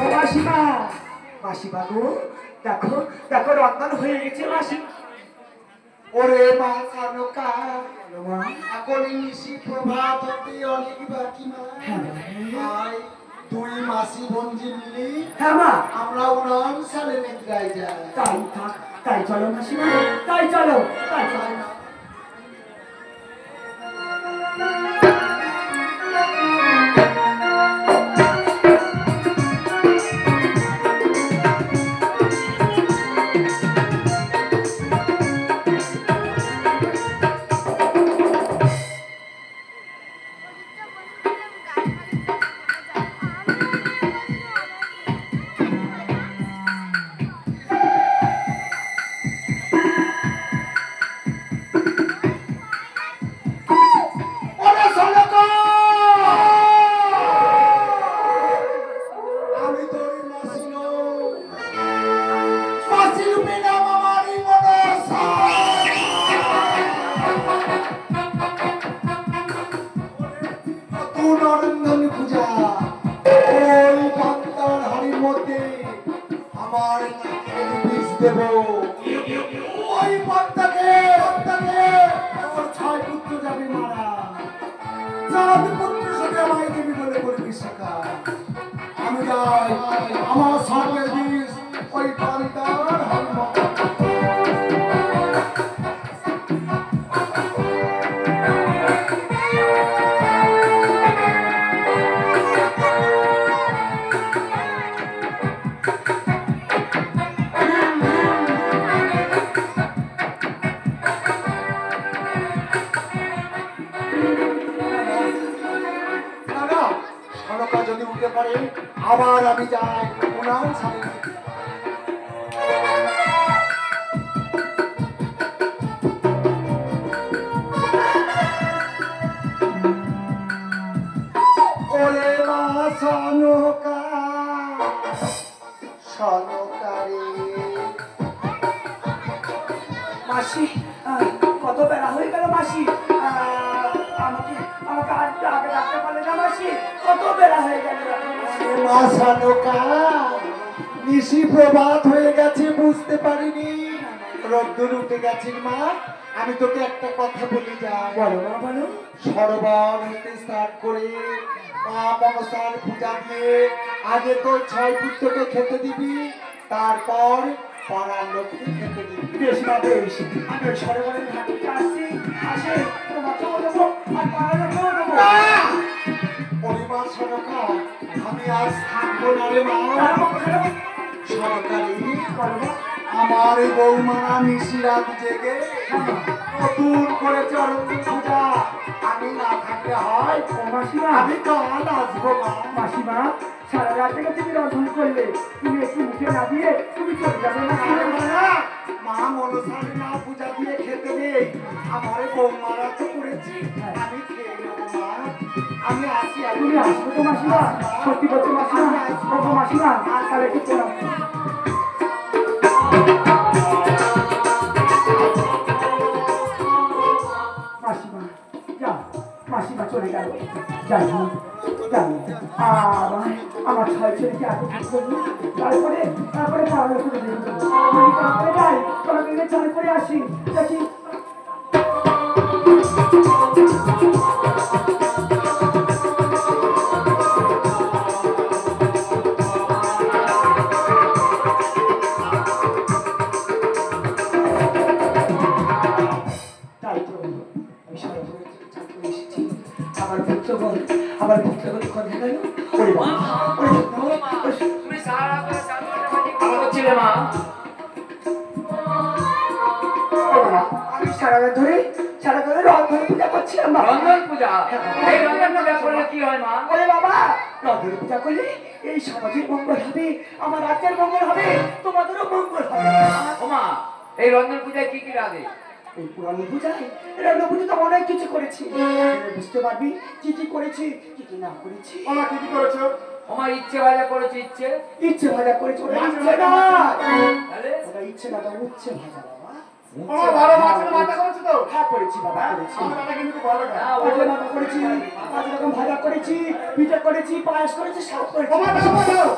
ও মাসিমা, মাসিমা গো, দেখো দেখো রত্নান হয়ে গেছে মাসি। ওরে মা সানুকা, এখন নিশি প্রভাত হতে অনেক বাকি মা। আয় তুই মাসি বঞ্জি মিলি, হ্যাঁ মা, আমরা 19 সালে নিদ্রায় যাই। তাই থাক, তাই চলো মাসিমা, তাই চলো, তাই চলো। আবার আমি যাই 19 সালে। ওরে মা সনকা, সনকারে মাসি, কত বেলা হয়ে গেল মাসি, আমাকে আমাকে আগে রাখতে পারলে না মাসি, কত বেলা হয়ে গেল মা সনকা। নিশি প্রভাত হয়ে গেছে, বুঝতে পারিনি, রোদ্দুর উঠে গেছে মা। আমি তোকে একটা কথা বলি যা। বলো মা, বলো। সরোবর হতে স্নান করে মা মনসার পূজা দিয়ে আগে তো 6 পুত্রকে খেতে দিবি, তারপর পাড়ার লোককে খেতে দিবি। বেশ মা, বেশ। আমি ওই সরোবরের ঘাটে আসছি, আসে তোমাকেও দেবো আর পাড়ার লোকেও দেবো। পরিবার সরকার, আমি আজ থাকবো না রে মা। সরকারি আমার বৌমারা নিশি রাত জেগে নতুন করে চরণ পূজা, আমি না থাকলে হয়। মাসিমা, আমি কাল আসবো মা। মাসিমা, সারা রাত থেকে তুমি রন্ধন করলে, তুমি একটু মুখে না দিয়ে তুমি চলে যাবে না। মা মনসারে না পূজা দিয়ে খেতে নেই, আমার বৌমারা তো করেছি, আমি খেয়ে নেবো মা। আমি আসি। তুমি আসবো তো মাসিমা? সত্যি বলছো মাসিমা? ওগো মাসিমা, তাহলে একটু প্রণাম। মাসিমা যাও, মাসিমা চলে গেল, যাই হোক জানি আমার ছয় ছেলেকে আগে ঠিক করবো, তারপরে তারপরে পাওয়া করে দিয়ে দেবো। তারপরে যাই, তোমার দিনে চাল করে আসি, দেখি। আবার পুত্রগণ কথা গেল। ওরে বাবা, তুমি সারা ছিলে মা। আমি সারা ধরে রন্ধন পূজা করছিলাম। রন্ধন পূজা? এই রন্ধন পূজা করলে কি হয় মা? ওরে বাবা, রন্ধন পূজা করলে এই সমাজের মঙ্গল হবে, আমার রাজ্যের মঙ্গল হবে, তোমাদেরও মঙ্গল হবে। ওমা, এই রন্ধন পূজায় কি কি লাগে? এই পুরানো পূজায় রন্ধন পূজা তো অনেক কিছু করেছি, বুঝতে পারবি কি কি করেছি কি কি না করেছি। ওমা কি কি করেছো? ওমা ইচ্ছে ভাজা করেছে। ইচ্ছে ভাজা করেছি, ওটা ইচ্ছে না, তাহলে ওটা ইচ্ছে না, ওটা উচ্ছে ভাজা বাবা। আমার বড় মাছের মাথা করেছো তো? হ্যাঁ করেছি বাবা করেছি। আমার দাদা কিন্তু খুব ভালো খায়। মাছের মাথা করেছি, 5 রকম ভাজা করেছি, পিঠে করেছি, পায়েস করেছি, সব করেছি। আমার দাও।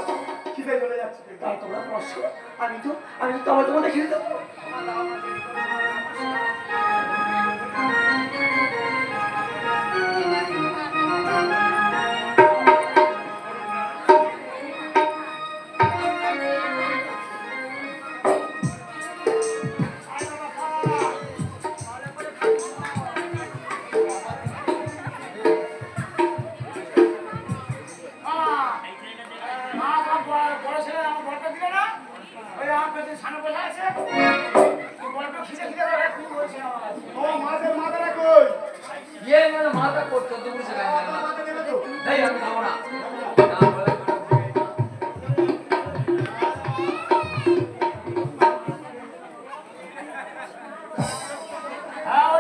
খিদে চলে যাচ্ছে। তাই তোমরা বসো, আমি তো তোমাদের খেতে দেবো। ও মাছের মাথাটা কই? ইয়ে মানে মাথা করতো তুমি সেখানে মাথা দেবে তো? এই আমি খাবো না না বলে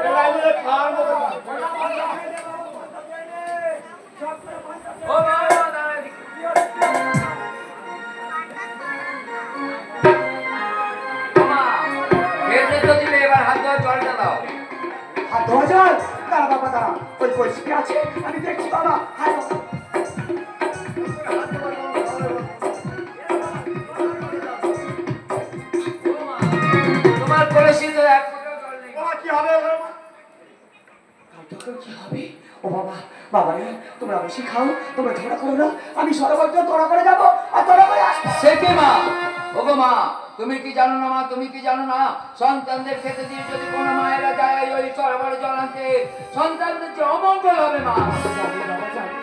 এবার আমি খাওয়ার মতো না। ও বাবা দাঁড়া মা খেতে তো দিলে এবার হাত ধোয়া জলটা দাও হাত ধোয়া জল? দাঁড়া বাবা দাঁড়া, ওই পরিষ্কার আছে, আমি দেখছি বাবা। হাত ধোয়া। তোমার কলেজে তো এক ফোঁটাও জল নেই বাবা কি হবে ওর মা? কালকে কি হবে? ও বাবা, বাবা রে, তোমরা বেশি খাও, তোমরা ঝগড়া করো না, আমি সরবরাহ তোরা করে যাবো আর তোরা করে আসবো। সে কি মা ওগো মা তুমি কি জানো না মা তুমি কি জানো না সন্তানদের খেতে দিয়ে যদি কোনো মায়েরা যায় ওই সরবরাহ জল আনতে সন্তানদের যে অমঙ্গল হবে মা জানি বাবা জানি,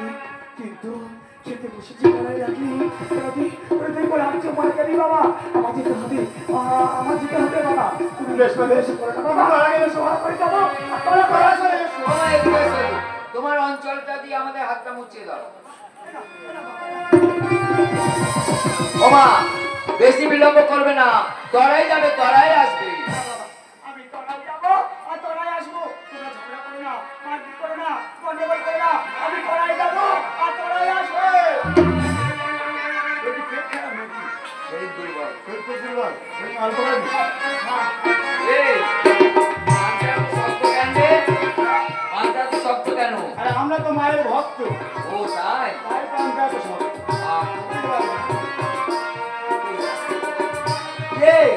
কিন্তু খেতে বসেছি কলাই রাখি ওদের করে আমি মার জানি বাবা, আমার যেতে হবে, আমার যেতে হবে বাবা। তুমি বেশ বেশ। এসে করে না বাবা, সরবরাহ করে যাবো আর তোরা করে আসবো। ও মা, এদিকে এসো। তোমার অঞ্চলটা দিয়ে আমাদের হাতটা মুছিয়ে দাও ও মা বেশি বিলম্ব করবে না তরাই যাবে তরাই আসবে আমি তোরাই যাবো আর তোরাই আসবো, তোমরা ঝগড়া করো না, মারপিট করো না, গন্ডগোল করো না, আমি তোরাই যাবো আর তোরাই আসবো। ওই কি পেট খারাপ নাকি? এই দুর্বল পেট তো দুর্বল। ওই অল্প খাবি? এই পান্তা এত শক্ত কেন রে? পান্তা এত শক্ত কেন আরে আমরা তো মায়ের ভক্ত। ও তাই তাই তো আমরা তো সব। এই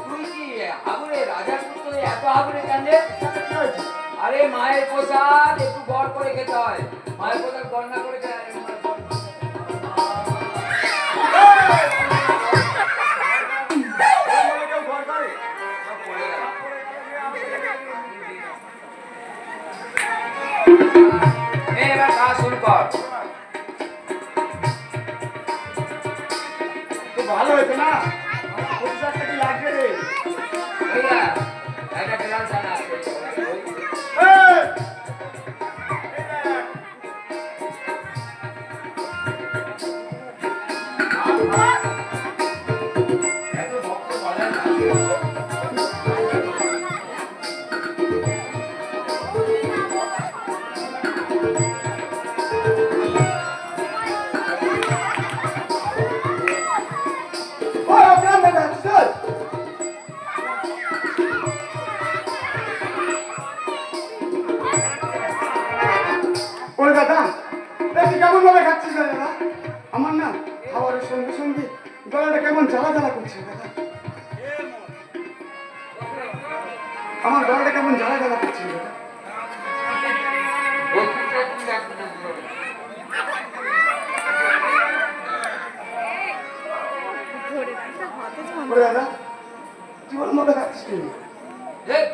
তুই কি হাবুড়ে রাজার পুত্র এত হাবুড়ে কেন রে? কি হয়েছে? আরে মায়ের প্রসাদ একটু গড় করে খেতে হয় মায়ের প্রসাদ গড় না করে খেতে কেউ ঘর করে? এবার খাওয়া শুরু কর তো ভালো হয়েছে না? প্রতিষ্ঠানটা কি লাগবে রে? বুঝলা একটা গ্লাস আনা আছে এই! এত ভক্ত বলে না ওই আপনার দাদা চল। ওরে দাদা, দেখি কেমন ভাবে খাচ্ছিস রে দাদা? আমার না খাবারের সঙ্গে সঙ্গে গলাটা কেমন জ্বালা জ্বালা করছে দাদা। আমার গলাটা কেমন জ্বালা জ্বালা করছে দাদা। ওরে দাদা, জীবন মতো খাচ্ছিস তুই।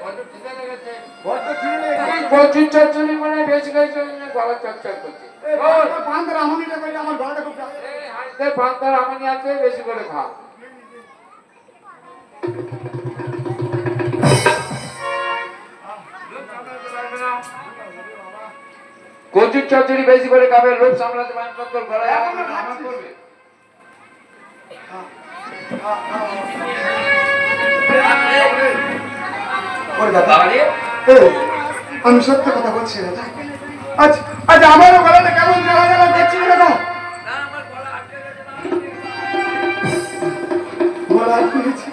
বড্ড খিদে লেগে গেছে। প্রচুর চচ্চড়ি মানে বেশি খাইছে গলা চচ্চড় করছে এই পান্তার আমনিটা কইলে আমার গলাটা খুব জ্বালা। এই হাঁড়িতে পান্তার আমানি আছে বেশি করে খা কচুর চচ্চড়ি বেশি করে খাবে লোভ সামলাতে পারেন না তোর গলায় এখনো আমার খাচ্ছিস? করবে ওরে দাদা, আরে এই, আমি সত্য কথা বলছি দাদা। আজ আজ আমারও গলাটা কেমন জ্বালা জ্বালা করছে রে দাদা। না আমার গলা আটকে গেছে না গলা আটকে গেছে।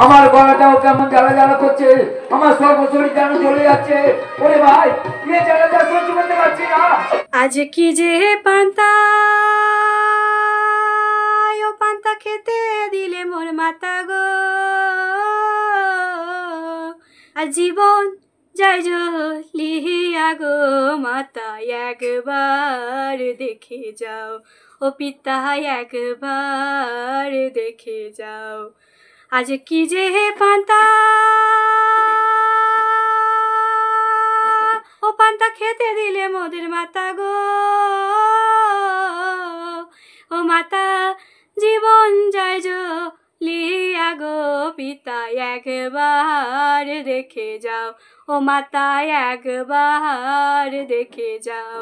আমার গলাটাও কেমন জ্বালা জ্বালা করছে, আমার সর্বশরীর যেন জ্বলে যাচ্ছে। ওরে ভাই, এ জ্বালা যা সহ্য করতে পারছি না। আজ কি যে পান্তা, ও পান্তা খেতে দিলে মোর মাতা গো, আর জীবন যাই লিহিয়া গো মাতা, একবার দেখে যাও ও পিতা, একবার দেখে যাও। আজ কি যে পান্তা, ও পান্তা খেতে দিলে মোদের মাতা গো, ও মাতা জীবন যায় লিয়া গো পিতা, একবার দেখে যাও ও মাতা, একবার দেখে যাও।